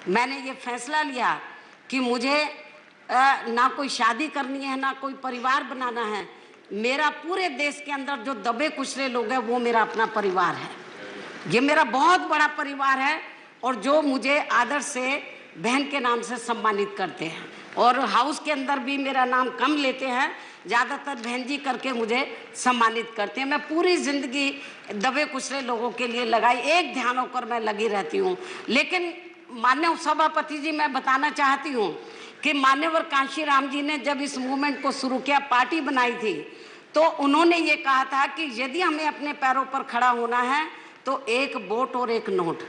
मैंने ये फैसला लिया कि मुझे ना कोई शादी करनी है, ना कोई परिवार बनाना है। मेरा पूरे देश के अंदर जो दबे कुचले लोग हैं वो मेरा अपना परिवार है। ये मेरा बहुत बड़ा परिवार है और जो मुझे आदर से बहन के नाम से सम्मानित करते हैं और हाउस के अंदर भी मेरा नाम कम लेते हैं, ज़्यादातर बहन जी करके मुझे सम्मानित करते हैं। मैं पूरी ज़िंदगी दबे कुचले लोगों के लिए लगाई, एक ध्यान होकर मैं लगी रहती हूँ। लेकिन माननीय सभापति जी, मैं बताना चाहती हूँ कि मान्यवर कांशीराम जी ने जब इस मूवमेंट को शुरू किया, पार्टी बनाई थी, तो उन्होंने ये कहा था कि यदि हमें अपने पैरों पर खड़ा होना है तो एक वोट और एक नोट।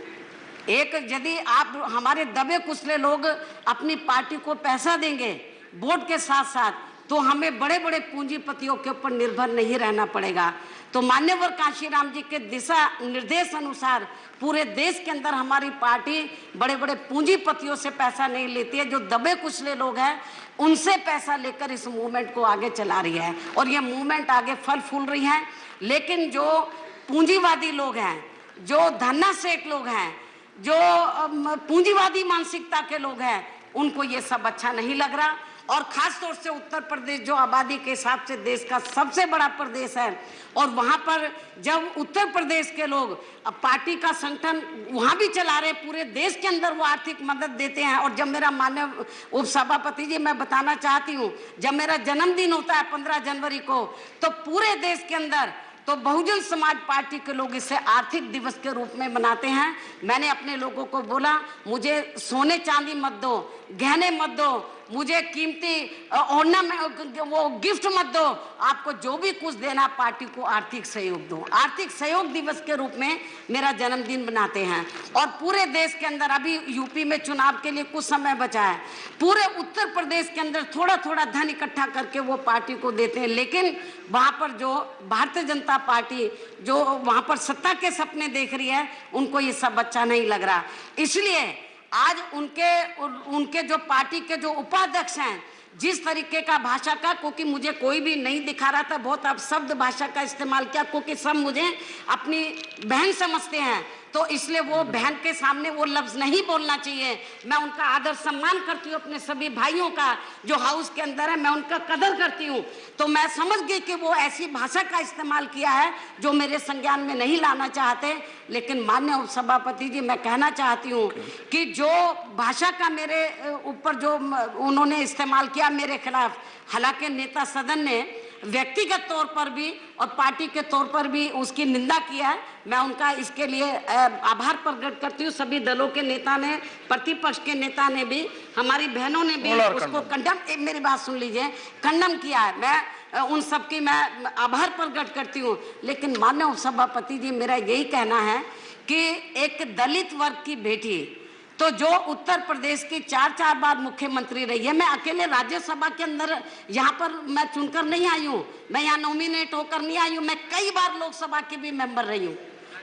एक, यदि आप हमारे दबे कुचले लोग अपनी पार्टी को पैसा देंगे वोट के साथ साथ, तो हमें बड़े बड़े पूंजीपतियों के ऊपर निर्भर नहीं रहना पड़ेगा। तो मान्यवर कांशीराम जी के दिशा निर्देश अनुसार पूरे देश के अंदर हमारी पार्टी बड़े बड़े पूंजीपतियों से पैसा नहीं लेती है, जो दबे कुचले लोग हैं उनसे पैसा लेकर इस मूवमेंट को आगे चला रही है और ये मूवमेंट आगे फल फूल रही है। लेकिन जो पूंजीवादी लोग हैं, जो धन्नासेठ लोग हैं, जो पूंजीवादी मानसिकता के लोग हैं, उनको ये सब अच्छा नहीं लग रहा। और खास तौर से उत्तर प्रदेश जो आबादी के हिसाब से देश का सबसे बड़ा प्रदेश है, और वहाँ पर जब उत्तर प्रदेश के लोग पार्टी का संगठन वहाँ भी चला रहे, पूरे देश के अंदर वो आर्थिक मदद देते हैं। और जब मेरा माननीय उपसभापति जी, मैं बताना चाहती हूँ, जब मेरा जन्मदिन होता है 15 जनवरी को, तो पूरे देश के अंदर तो बहुजन समाज पार्टी के लोग इसे आर्थिक दिवस के रूप में मनाते हैं। मैंने अपने लोगों को बोला, मुझे सोने चांदी मत दो, गहने मत दो, मुझे कीमती ऑर्नामेंट वो गिफ्ट मत दो, आपको जो भी कुछ देना पार्टी को आर्थिक सहयोग दो। आर्थिक सहयोग दिवस के रूप में मेरा जन्मदिन मनाते हैं। और पूरे देश के अंदर अभी यूपी में चुनाव के लिए कुछ समय बचा है, पूरे उत्तर प्रदेश के अंदर थोड़ा थोड़ा धन इकट्ठा करके वो पार्टी को देते हैं। लेकिन वहाँ पर जो भारतीय जनता पार्टी जो वहाँ पर सत्ता के सपने देख रही है, उनको ये सब अच्छा नहीं लग रहा। इसलिए आज उनके जो पार्टी के जो उपाध्यक्ष हैं, जिस तरीके का भाषा का, क्योंकि मुझे कोई भी नहीं दिखा रहा था, बहुत अपशब्द भाषा का इस्तेमाल किया, क्योंकि सब मुझे अपनी बहन समझते हैं, तो इसलिए वो बहन के सामने वो लफ्ज नहीं बोलना चाहिए। मैं उनका आदर सम्मान करती हूँ, अपने सभी भाइयों का जो हाउस के अंदर है, मैं उनका कदर करती हूँ। तो मैं समझ गई कि वो ऐसी भाषा का इस्तेमाल किया है जो मेरे संज्ञान में नहीं लाना चाहते। लेकिन माननीय सभापति जी, मैं कहना चाहती हूँ कि जो भाषा का मेरे ऊपर जो उन्होंने इस्तेमाल किया मेरे खिलाफ, हालांकि नेता सदन ने व्यक्तिगत तौर पर भी और पार्टी के तौर पर भी उसकी निंदा किया है, मैं उनका इसके लिए आभार प्रकट करती हूँ। सभी दलों के नेता ने, प्रतिपक्ष के नेता ने भी, हमारी बहनों ने भी उसको कंडम, मेरी बात सुन लीजिए, कंडम किया है। मैं उन सबकी मैं आभार प्रकट करती हूँ। लेकिन माननीय सभापति जी, मेरा यही कहना है कि एक दलित वर्ग की बेटी, तो जो उत्तर प्रदेश की 4 बार मुख्यमंत्री रही है, मैं अकेले राज्यसभा के अंदर यहाँ पर मैं चुनकर नहीं आई हूँ, मैं यहाँ नॉमिनेट होकर नहीं आई हूँ, मैं कई बार लोकसभा की भी मेंबर रही हूँ,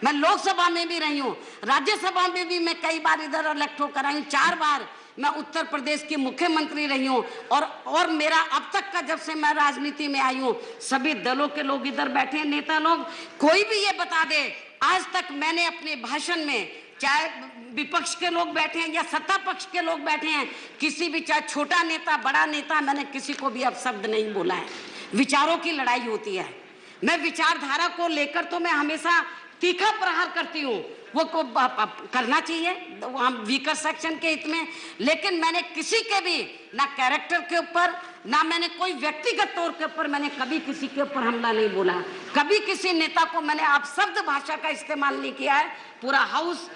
मैं लोकसभा में भी रही हूँ, राज्यसभा में भी मैं कई बार इधर इलेक्ट होकर आई हूँ, 4 बार मैं उत्तर प्रदेश की मुख्यमंत्री रही हूँ। और मेरा अब तक का, जब से मैं राजनीति में आई हूँ, सभी दलों के लोग इधर बैठे हैं, नेता लोग, कोई भी ये बता दे, आज तक मैंने अपने भाषण में, चाहे विपक्ष के लोग बैठे हैं या सत्ता पक्ष के लोग बैठे हैं, किसी भी, चाहे छोटा नेता बड़ा नेता, मैंने किसी को भी अपशब्द नहीं बोला है। विचारों की लड़ाई होती है, मैं विचारधारा को लेकर तो मैं हमेशा तीखा प्रहार करती हूँ, वो को करना चाहिए हम वीकर सेक्शन के हित में। लेकिन मैंने किसी के भी ना कैरेक्टर के ऊपर, ना मैंने कोई व्यक्तिगत तौर के ऊपर मैंने कभी किसी के ऊपर हमला नहीं बोला, कभी किसी नेता को मैंने अपशब्द भाषा का इस्तेमाल नहीं किया है। पूरा हाउस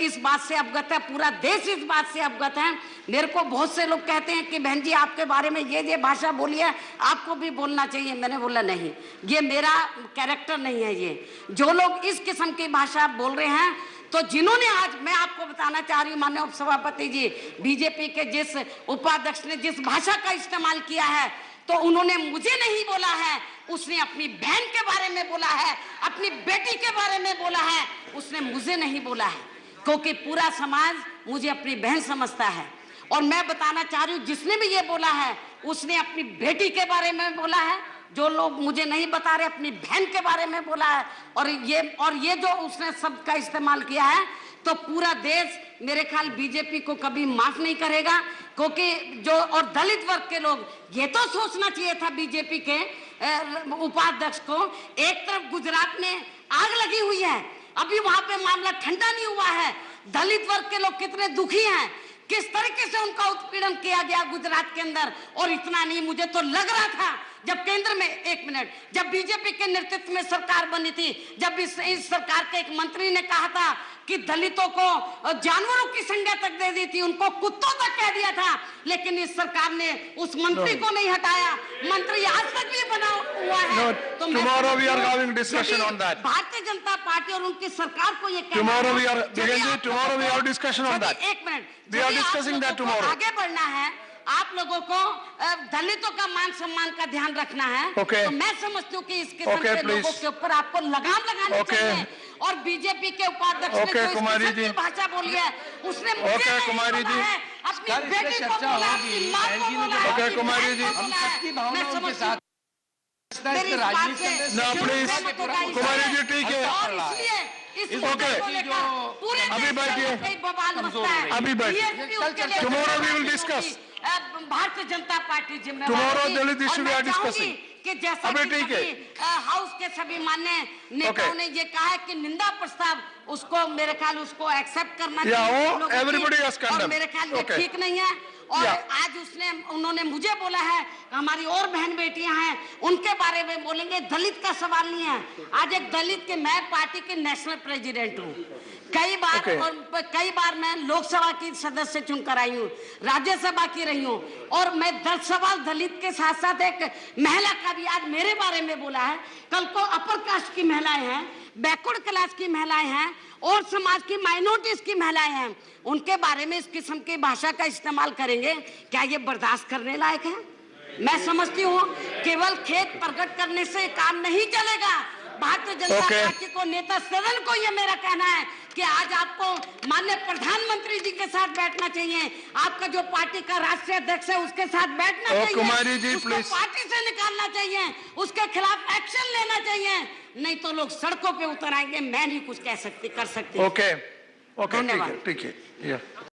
इस बात से अवगत है, पूरा देश इस बात से अवगत है। मेरे को बहुत से लोग कहते हैं कि बहन जी आपके बारे में ये भाषा बोली है, आपको भी बोलना चाहिए। मैंने बोला नहीं, ये मेरा कैरेक्टर नहीं है। ये जो लोग इस किस्म की भाषा बोल रहे हैं, तो जिन्होंने, आज मैं आपको बताना चाह रही हूँ माननीय उपसभापति जी, बीजेपी के जिस उपाध्यक्ष ने जिस भाषा का इस्तेमाल किया है, तो उन्होंने मुझे नहीं बोला है, उसने अपनी बहन के बारे में बोला है, अपनी बेटी के बारे में बोला है, उसने मुझे नहीं बोला है, क्योंकि पूरा समाज मुझे अपनी बहन समझता है। और मैं बताना चाह रही हूँ, जिसने भी ये बोला है उसने अपनी बेटी के बारे में बोला है, जो लोग मुझे नहीं बता रहे अपनी बहन के बारे में बोला है। और ये जो उसने शब्द का इस्तेमाल किया है तो पूरा देश मेरे ख्याल बीजेपी को कभी माफ नहीं करेगा। क्योंकि जो और दलित वर्ग के लोग, ये तो सोचना चाहिए था बीजेपी के उपाध्यक्ष को, एक तरफ गुजरात में आग लगी हुई है, अभी वहां पे मामला ठंडा नहीं हुआ है, दलित वर्ग के लोग कितने दुखी हैं, किस तरीके से उनका उत्पीड़न किया गया गुजरात के अंदर। और इतना नहीं, मुझे तो लग रहा था जब केंद्र में, एक मिनट, जब बीजेपी के नेतृत्व में सरकार बनी थी, जब इस सरकार के एक मंत्री ने कहा था कि दलितों को जानवरों की संज्ञा तक दे दी थी, उनको कुत्तों तक कह दिया था, लेकिन इस सरकार ने उस मंत्री को नहीं हटाया, मंत्री आज तक भी बना हुआ है। तो tomorrow we are having discussion on that. Bharatiya Janata party और उनकी सरकार को ये Tomorrow we are, tomorrow we have discussion on that. एक minute, We are discussing that tomorrow. आगे बढ़ना है, आप लोगों को दलितों का मान सम्मान का ध्यान रखना है। Okay. तो मैं समझती हूँ कि इस किस्म Okay, के लोगों के ऊपर आपको लगाम लगानी चाहिए। और बीजेपी के उपाध्यक्ष ने जो इस किस्म की भाषा बोली है, उसने मुझे नहीं कुमारी बोला जी, है, अपनी बेटी को बोला, अपनी माँ को बोला, अपनी कुमारी जी, बहन को बोला है। मैं समझती हूँ मेरी इस बात से No, please. सहमत होगा इस कुमारी बात जी, से। ठीक है। और इसलिए इस मुद्दे को लेकर पूरे अभी देश बैठिए। में कई बवाल मचता है। अभी बैठिए। BSP उसके लिए Tomorrow we will जिम्मेदार discuss. होगी। भारतीय जनता पार्टी जिम्मेदार Tomorrow होगी। Dalit issue और we मैं are discussing. चाहूंगी कि जैसा अभी कि ठीक है। सभी हाउस के सभी मान्य नेताओं ने ये कहा है कि निंदा प्रस्ताव, उसको मेरे ख्याल उसको एक्सेप्ट करना Yeah, चाहिए oh, हम लोगों की। everybody has condemned. और मेरे ख्याल ये Okay. ठीक नहीं है। और Yeah. आज उन्होंने मुझे बोला है, हमारी और बहन बेटियां हैं, उनके बारे में बोलेंगे। दलित का सवाल नहीं है, आज एक दलित के, मैं पार्टी की नेशनल प्रेसिडेंट हूँ, कई बार Okay. और कई बार मैं लोकसभा की सदस्य चुनकर आई हूँ, राज्यसभा की रही हूँ, और मैं 10 सवाल दलित के साथ साथ एक महिला का भी आज मेरे बारे में बोला है। कल को अपर कास्ट की महिलाएं हैं, बैकवर्ड क्लास की महिलाएं हैं, और समाज की माइनॉरिटीज की महिलाएं हैं, उनके बारे में इस किस्म की भाषा का इस्तेमाल करेंगे, क्या ये बर्दाश्त करने लायक है? मैं समझती हूँ केवल खेद प्रकट करने से काम नहीं चलेगा। भारतीय जनता पार्टी को, नेता सदन को ये मेरा कहना है कि आज आपको माननीय प्रधानमंत्री जी के साथ बैठना चाहिए, आपका जो पार्टी का राष्ट्रीय अध्यक्ष है उसके साथ बैठना चाहिए, कुमारी जी, उसको प्लीज। पार्टी से निकालना चाहिए, उसके खिलाफ एक्शन लेना चाहिए, नहीं तो लोग सड़कों पे उतर आएंगे। मैं नहीं कुछ कह सकती, कर सकती। Okay. Okay, धन्यवाद। ठीक है, ठीक है। Yeah.